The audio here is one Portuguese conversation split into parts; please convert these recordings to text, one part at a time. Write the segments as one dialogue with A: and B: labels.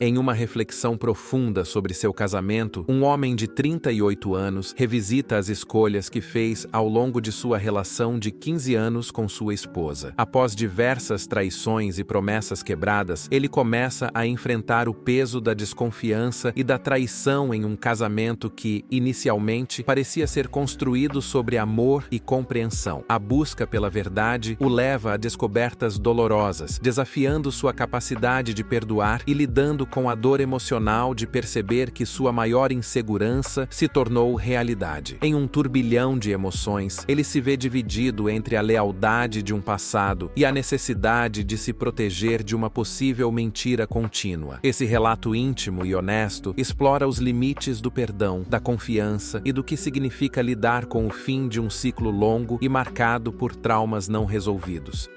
A: Em uma reflexão profunda sobre seu casamento, um homem de 38 anos revisita as escolhas que fez ao longo de sua relação de 15 anos com sua esposa. Após diversas traições e promessas quebradas, ele começa a enfrentar o peso da desconfiança e da traição em um casamento que, inicialmente, parecia ser construído sobre amor e compreensão. A busca pela verdade o leva a descobertas dolorosas, desafiando sua capacidade de perdoar e lidando com a dor emocional de perceber que sua maior insegurança se tornou realidade. Em um turbilhão de emoções, ele se vê dividido entre a lealdade de um passado e a necessidade de se proteger de uma possível mentira contínua. Esse relato íntimo e honesto explora os limites do perdão, da confiança e do que significa lidar com o fim de um ciclo longo e marcado por traumas não resolvidos.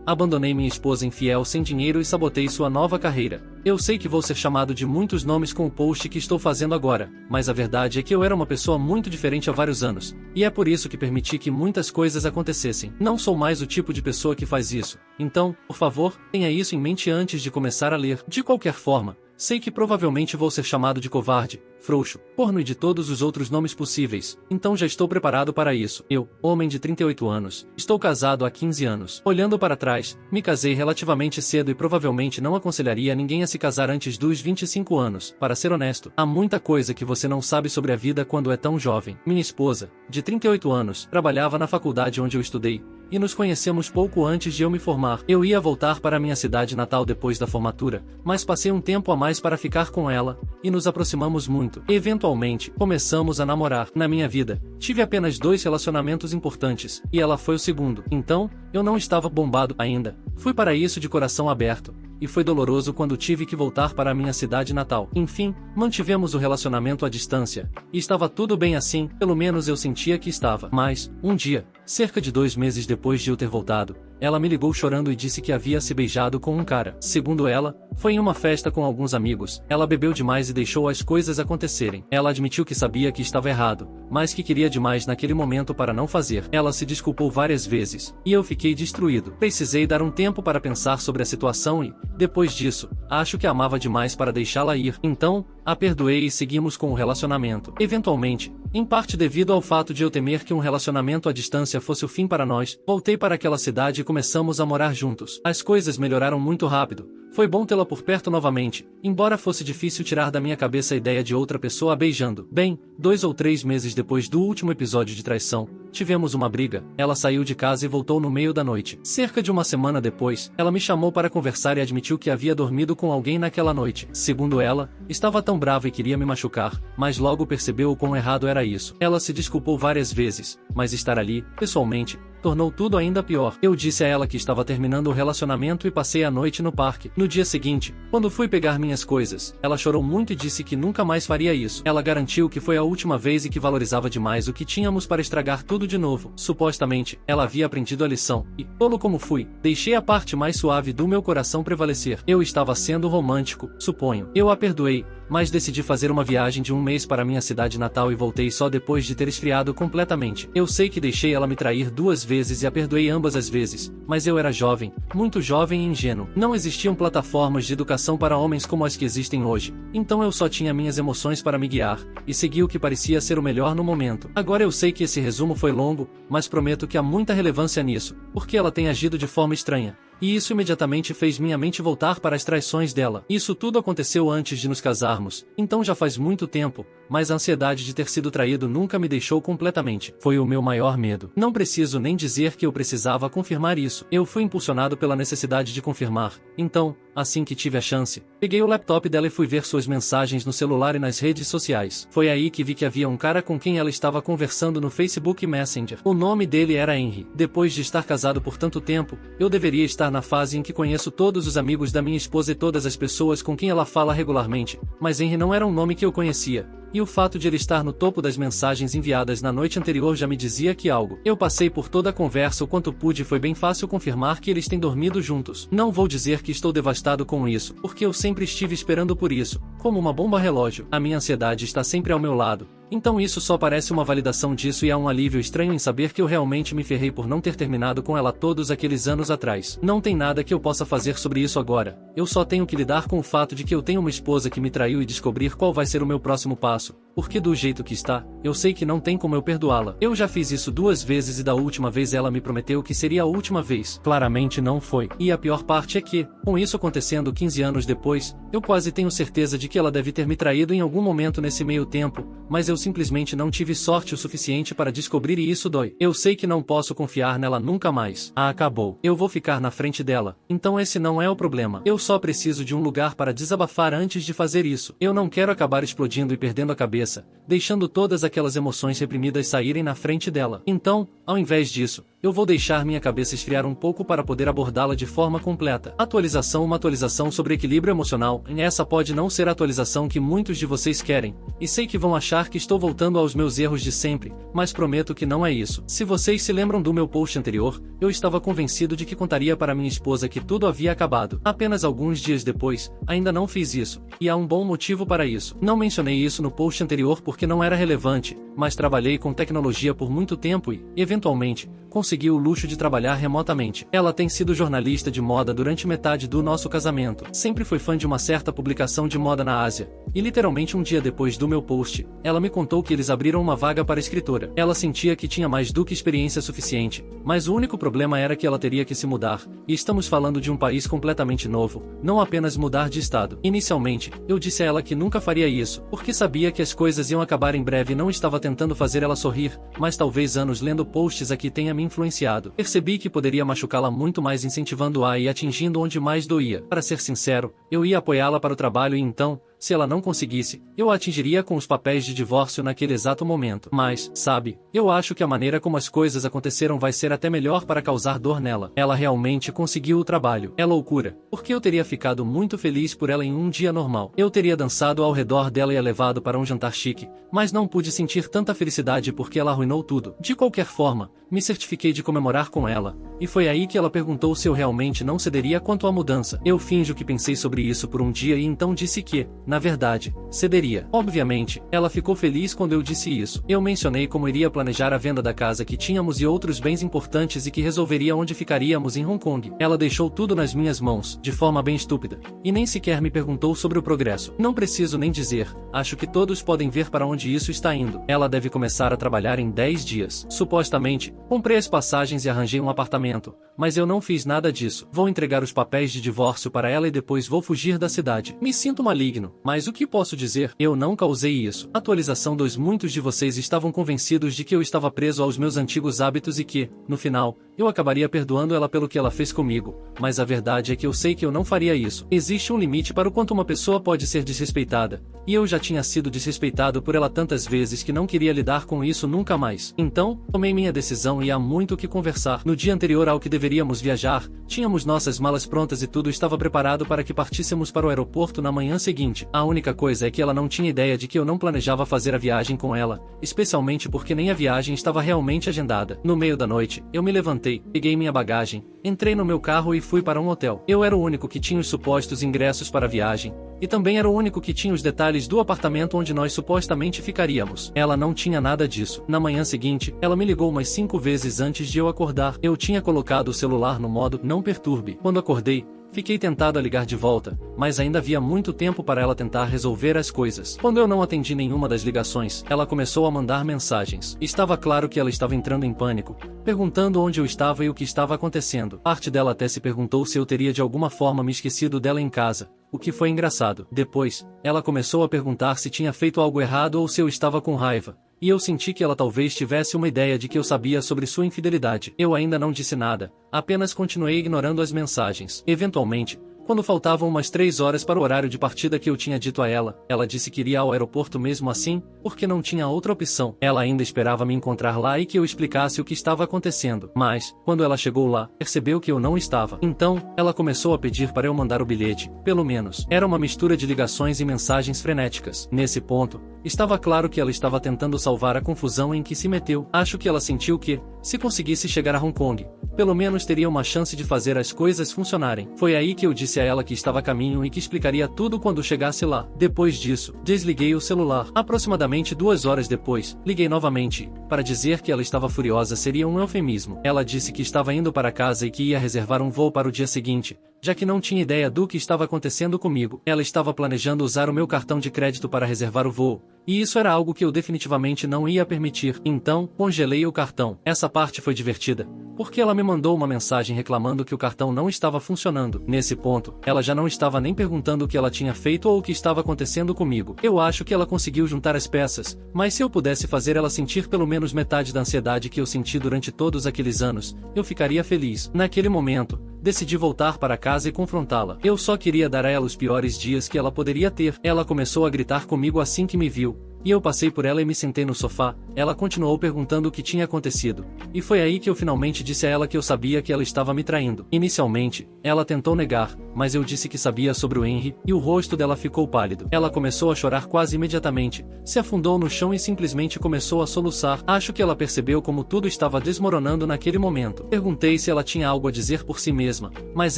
B: Abandonei minha esposa infiel sem dinheiro e sabotei sua nova carreira. Eu sei que vou ser chamado de muitos nomes com o post que estou fazendo agora, mas a verdade é que eu era uma pessoa muito diferente há vários anos, e é por isso que permiti que muitas coisas acontecessem. Não sou mais o tipo de pessoa que faz isso. Então, por favor, tenha isso em mente antes de começar a ler. De qualquer forma, sei que provavelmente vou ser chamado de covarde, frouxo, corno e de todos os outros nomes possíveis, então já estou preparado para isso. Eu, homem de 38 anos, estou casado há 15 anos. Olhando para trás, me casei relativamente cedo e provavelmente não aconselharia ninguém a se casar antes dos 25 anos. Para ser honesto, há muita coisa que você não sabe sobre a vida quando é tão jovem. Minha esposa, de 38 anos, trabalhava na faculdade onde eu estudei, e nos conhecemos pouco antes de eu me formar. Eu ia voltar para minha cidade natal depois da formatura, mas passei um tempo a mais para ficar com ela, e nos aproximamos muito. Eventualmente, começamos a namorar. Na minha vida, tive apenas 2 relacionamentos importantes, e ela foi o segundo. Então, eu não estava bombado ainda. Fui para isso de coração aberto, e foi doloroso quando tive que voltar para a minha cidade natal. Enfim, mantivemos o relacionamento à distância, e estava tudo bem assim, pelo menos eu sentia que estava. Mas, um dia, cerca de 2 meses depois de eu ter voltado, ela me ligou chorando e disse que havia se beijado com um cara. Segundo ela, foi em uma festa com alguns amigos. Ela bebeu demais e deixou as coisas acontecerem. Ela admitiu que sabia que estava errado, mas que queria demais naquele momento para não fazer. Ela se desculpou várias vezes, e eu fiquei destruído. Precisei dar um tempo para pensar sobre a situação e, depois disso, acho que amava demais para deixá-la ir. Então, a perdoei e seguimos com o relacionamento. Eventualmente, em parte devido ao fato de eu temer que um relacionamento à distância fosse o fim para nós, voltei para aquela cidade e começamos a morar juntos. As coisas melhoraram muito rápido. Foi bom tê-la por perto novamente, embora fosse difícil tirar da minha cabeça a ideia de outra pessoa a beijando. Bem, 2 ou 3 meses depois do último episódio de traição, tivemos uma briga. Ela saiu de casa e voltou no meio da noite. Cerca de uma semana depois, ela me chamou para conversar e admitiu que havia dormido com alguém naquela noite. Segundo ela, estava tão brava e queria me machucar, mas logo percebeu o quão errado era isso. Ela se desculpou várias vezes, mas estar ali, pessoalmente, tornou tudo ainda pior. Eu disse a ela que estava terminando o relacionamento e passei a noite no parque. No dia seguinte, quando fui pegar minhas coisas, ela chorou muito e disse que nunca mais faria isso. Ela garantiu que foi a última vez e que valorizava demais o que tínhamos para estragar tudo de novo. Supostamente, ela havia aprendido a lição, e, tolo como fui, deixei a parte mais suave do meu coração prevalecer. Eu estava sendo romântico, suponho. Eu a perdoei, mas decidi fazer uma viagem de 1 mês para minha cidade natal e voltei só depois de ter esfriado completamente. Eu sei que deixei ela me trair 2 vezes e a perdoei ambas as vezes, mas eu era jovem, muito jovem e ingênuo. Não existiam plataformas de educação para homens como as que existem hoje, então eu só tinha minhas emoções para me guiar, e segui o que parecia ser o melhor no momento. Agora eu sei que esse resumo foi longo, mas prometo que há muita relevância nisso, porque ela tem agido de forma estranha. E isso imediatamente fez minha mente voltar para as traições dela. Isso tudo aconteceu antes de nos casarmos, então já faz muito tempo, mas a ansiedade de ter sido traído nunca me deixou completamente. Foi o meu maior medo. Não preciso nem dizer que eu precisava confirmar isso. Eu fui impulsionado pela necessidade de confirmar. Então, assim que tive a chance, peguei o laptop dela e fui ver suas mensagens no celular e nas redes sociais. Foi aí que vi que havia um cara com quem ela estava conversando no Facebook Messenger. O nome dele era Henry. Depois de estar casado por tanto tempo, eu deveria estar na fase em que conheço todos os amigos da minha esposa e todas as pessoas com quem ela fala regularmente, mas Henry não era um nome que eu conhecia. E o fato de ele estar no topo das mensagens enviadas na noite anterior já me dizia que algo. Eu passei por toda a conversa o quanto pude e foi bem fácil confirmar que eles têm dormido juntos. Não vou dizer que estou devastado com isso, porque eu sempre estive esperando por isso, como uma bomba relógio. A minha ansiedade está sempre ao meu lado, Então isso só parece uma validação disso e há um alívio estranho em saber que eu realmente me ferrei por não ter terminado com ela todos aqueles anos atrás. Não tem nada que eu possa fazer sobre isso agora. Eu só tenho que lidar com o fato de que eu tenho uma esposa que me traiu e descobrir qual vai ser o meu próximo passo. Porque do jeito que está, eu sei que não tem como eu perdoá-la. Eu já fiz isso 2 vezes e da última vez ela me prometeu que seria a última vez. Claramente não foi. E a pior parte é que, com isso acontecendo 15 anos depois, eu quase tenho certeza de que ela deve ter me traído em algum momento nesse meio tempo, mas eu simplesmente não tive sorte o suficiente para descobrir e isso dói. Eu sei que não posso confiar nela nunca mais. Acabou. Eu vou ficar na frente dela. Então esse não é o problema. Eu só preciso de um lugar para desabafar antes de fazer isso. Eu não quero acabar explodindo e perdendo a cabeça, deixando todas aquelas emoções reprimidas saírem na frente dela. Então, ao invés disso, eu vou deixar minha cabeça esfriar um pouco para poder abordá-la de forma completa. Atualização. Uma atualização sobre equilíbrio emocional. Essa pode não ser a atualização que muitos de vocês querem, e sei que vão achar que estou voltando aos meus erros de sempre, mas prometo que não é isso. Se vocês se lembram do meu post anterior, eu estava convencido de que contaria para minha esposa que tudo havia acabado. Apenas alguns dias depois, ainda não fiz isso, e há um bom motivo para isso. Não mencionei isso no post anterior porque não era relevante, mas trabalhei com tecnologia por muito tempo e, eventualmente, consegui o luxo de trabalhar remotamente. Ela tem sido jornalista de moda durante metade do nosso casamento. Sempre foi fã de uma certa publicação de moda na Ásia. E literalmente um dia depois do meu post, ela me contou que eles abriram uma vaga para escritora. Ela sentia que tinha mais do que experiência suficiente, mas o único problema era que ela teria que se mudar. E estamos falando de um país completamente novo, não apenas mudar de estado. Inicialmente, eu disse a ela que nunca faria isso, porque sabia que as coisas iam acabar em breve e não estava tentando fazer ela sorrir, mas talvez anos lendo posts aqui tenha me influenciado. Percebi que poderia machucá-la muito mais incentivando-a e atingindo onde mais doía. Para ser sincero, eu ia apoiá-la para o trabalho e então, se ela não conseguisse, eu a atingiria com os papéis de divórcio naquele exato momento. Mas, sabe, eu acho que a maneira como as coisas aconteceram vai ser até melhor para causar dor nela. Ela realmente conseguiu o trabalho. É loucura, porque eu teria ficado muito feliz por ela em um dia normal. Eu teria dançado ao redor dela e a levado para um jantar chique, mas não pude sentir tanta felicidade porque ela arruinou tudo. De qualquer forma, me certifiquei de comemorar com ela, e foi aí que ela perguntou se eu realmente não cederia quanto à mudança. Eu finjo que pensei sobre isso por um dia e então disse que, na verdade, cederia. Obviamente, ela ficou feliz quando eu disse isso. Eu mencionei como iria planejar a venda da casa que tínhamos e outros bens importantes e que resolveria onde ficaríamos em Hong Kong. Ela deixou tudo nas minhas mãos, de forma bem estúpida, e nem sequer me perguntou sobre o progresso. Não preciso nem dizer, acho que todos podem ver para onde isso está indo. Ela deve começar a trabalhar em 10 dias. Supostamente, comprei as passagens e arranjei um apartamento, mas eu não fiz nada disso. Vou entregar os papéis de divórcio para ela e depois vou fugir da cidade. Me sinto maligno, mas o que posso dizer? Eu não causei isso. Atualização 2. Muitos de vocês estavam convencidos de que eu estava preso aos meus antigos hábitos e que, no final, eu acabaria perdoando ela pelo que ela fez comigo, mas a verdade é que eu sei que eu não faria isso. Existe um limite para o quanto uma pessoa pode ser desrespeitada, e eu já tinha sido desrespeitado por ela tantas vezes que não queria lidar com isso nunca mais. Então, tomei minha decisão e há muito o que conversar. No dia anterior ao que deveríamos viajar, tínhamos nossas malas prontas e tudo estava preparado para que partíssemos para o aeroporto na manhã seguinte. A única coisa é que ela não tinha ideia de que eu não planejava fazer a viagem com ela, especialmente porque nem a viagem estava realmente agendada. No meio da noite, eu me levantei, peguei minha bagagem, entrei no meu carro e fui para um hotel. Eu era o único que tinha os supostos ingressos para a viagem, e também era o único que tinha os detalhes do apartamento onde nós supostamente ficaríamos. Ela não tinha nada disso. Na manhã seguinte, ela me ligou umas 5 vezes antes de eu acordar. Eu tinha colocado o celular no modo não perturbe. Quando acordei, fiquei tentado a ligar de volta, mas ainda havia muito tempo para ela tentar resolver as coisas. Quando eu não atendi nenhuma das ligações, ela começou a mandar mensagens. Estava claro que ela estava entrando em pânico, perguntando onde eu estava e o que estava acontecendo. Parte dela até se perguntou se eu teria de alguma forma me esquecido dela em casa, o que foi engraçado. Depois, ela começou a perguntar se tinha feito algo errado ou se eu estava com raiva. E eu senti que ela talvez tivesse uma ideia de que eu sabia sobre sua infidelidade. Eu ainda não disse nada, apenas continuei ignorando as mensagens. Eventualmente, quando faltavam umas 3 horas para o horário de partida que eu tinha dito a ela, ela disse que iria ao aeroporto mesmo assim, porque não tinha outra opção. Ela ainda esperava me encontrar lá e que eu explicasse o que estava acontecendo. Mas, quando ela chegou lá, percebeu que eu não estava. Então, ela começou a pedir para eu mandar o bilhete, pelo menos. Era uma mistura de ligações e mensagens frenéticas. Nesse ponto, estava claro que ela estava tentando salvar a confusão em que se meteu. Acho que ela sentiu que, Se conseguisse chegar a Hong Kong, pelo menos teria uma chance de fazer as coisas funcionarem. Foi aí que eu disse a ela que estava a caminho e que explicaria tudo quando chegasse lá. Depois disso, desliguei o celular. Aproximadamente 2 horas depois, liguei novamente. Para dizer que ela estava furiosa seria um eufemismo. Ela disse que estava indo para casa e que ia reservar um voo para o dia seguinte, já que não tinha ideia do que estava acontecendo comigo. Ela estava planejando usar o meu cartão de crédito para reservar o voo, e isso era algo que eu definitivamente não ia permitir. Então, congelei o cartão. Essa parte foi divertida, porque ela me mandou uma mensagem reclamando que o cartão não estava funcionando. Nesse ponto, ela já não estava nem perguntando o que ela tinha feito ou o que estava acontecendo comigo. Eu acho que ela conseguiu juntar as peças, mas se eu pudesse fazer ela sentir pelo menos metade da ansiedade que eu senti durante todos aqueles anos, eu ficaria feliz. Naquele momento, decidi voltar para casa e confrontá-la. Eu só queria dar a ela os piores dias que ela poderia ter. Ela começou a gritar comigo assim que me viu, e eu passei por ela e me sentei no sofá. Ela continuou perguntando o que tinha acontecido, e foi aí que eu finalmente disse a ela que eu sabia que ela estava me traindo. Inicialmente, ela tentou negar, mas eu disse que sabia sobre o Henry, e o rosto dela ficou pálido. Ela começou a chorar quase imediatamente, se afundou no chão e simplesmente começou a soluçar. Acho que ela percebeu como tudo estava desmoronando naquele momento. Perguntei se ela tinha algo a dizer por si mesma, mas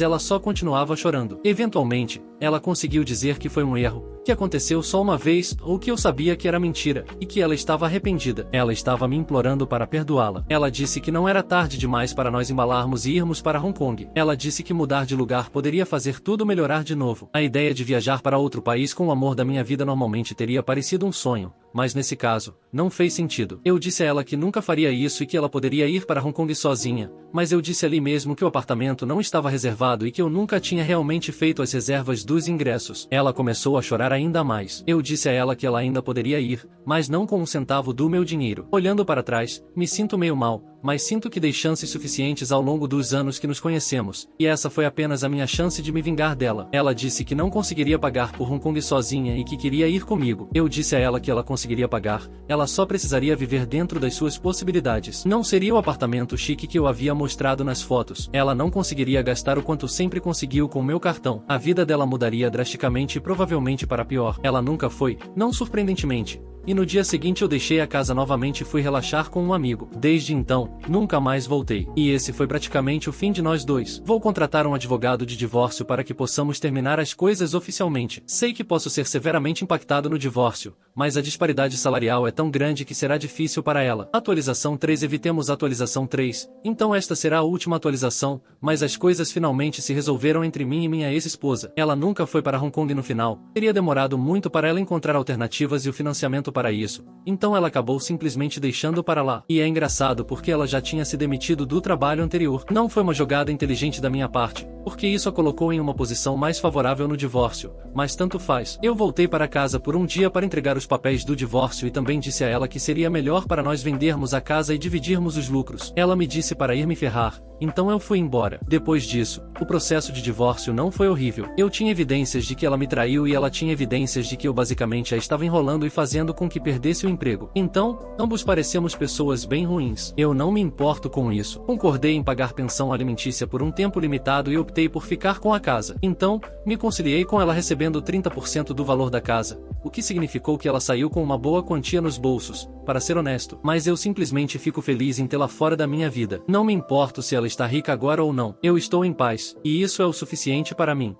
B: ela só continuava chorando. Eventualmente, ela conseguiu dizer que foi um erro, que aconteceu só uma vez, ou que eu sabia que era mentira, e que ela estava arrependida. Ela estava me implorando para perdoá-la. Ela disse que não era tarde demais para nós embalarmos e irmos para Hong Kong. Ela disse que mudar de lugar poderia fazer tudo melhorar de novo. A ideia de viajar para outro país com o amor da minha vida normalmente teria parecido um sonho, mas nesse caso, não fez sentido. Eu disse a ela que nunca faria isso e que ela poderia ir para Hong Kong sozinha, mas eu disse ali mesmo que o apartamento não estava reservado e que eu nunca tinha realmente feito as reservas dos ingressos. Ela começou a chorar ainda mais. Eu disse a ela que ela ainda poderia ir, mas não com um centavo do meu dinheiro. Olhando para trás, me sinto meio mal, mas sinto que dei chances suficientes ao longo dos anos que nos conhecemos, e essa foi apenas a minha chance de me vingar dela. Ela disse que não conseguiria pagar por Hong Kong sozinha e que queria ir comigo. Eu disse a ela que ela conseguiria pagar, ela só precisaria viver dentro das suas possibilidades. Não seria o apartamento chique que eu havia mostrado nas fotos. Ela não conseguiria gastar o quanto sempre conseguiu com o meu cartão. A vida dela mudaria drasticamente e provavelmente para pior. Ela nunca foi, não surpreendentemente. E no dia seguinte eu deixei a casa novamente e fui relaxar com um amigo. Desde então, nunca mais voltei. E esse foi praticamente o fim de nós dois. Vou contratar um advogado de divórcio para que possamos terminar as coisas oficialmente. Sei que posso ser severamente impactado no divórcio, mas a disparidade salarial é tão grande que será difícil para ela. Atualização 3. Evitemos atualização 3. Então esta será a última atualização, mas as coisas finalmente se resolveram entre mim e minha ex-esposa. Ela nunca foi para Hong Kong no final. Teria demorado muito para ela encontrar alternativas e o financiamento para isso, então ela acabou simplesmente deixando para lá. E é engraçado porque ela já tinha se demitido do trabalho anterior. Não foi uma jogada inteligente da minha parte, porque isso a colocou em uma posição mais favorável no divórcio, mas tanto faz. Eu voltei para casa por um dia para entregar os papéis do divórcio e também disse a ela que seria melhor para nós vendermos a casa e dividirmos os lucros. Ela me disse para ir me ferrar, então eu fui embora. Depois disso, o processo de divórcio não foi horrível. Eu tinha evidências de que ela me traiu e ela tinha evidências de que eu basicamente a estava enrolando e fazendo com que perdesse o emprego. Então, ambos parecemos pessoas bem ruins. Eu não me importo com isso. Concordei em pagar pensão alimentícia por um tempo limitado e optei por ficar com a casa. Então, me conciliei com ela recebendo 30% do valor da casa, o que significou que ela saiu com uma boa quantia nos bolsos, para ser honesto. Mas eu simplesmente fico feliz em tê-la fora da minha vida. Não me importo se ela está rica agora ou não. Eu estou em paz, e isso é o suficiente para mim.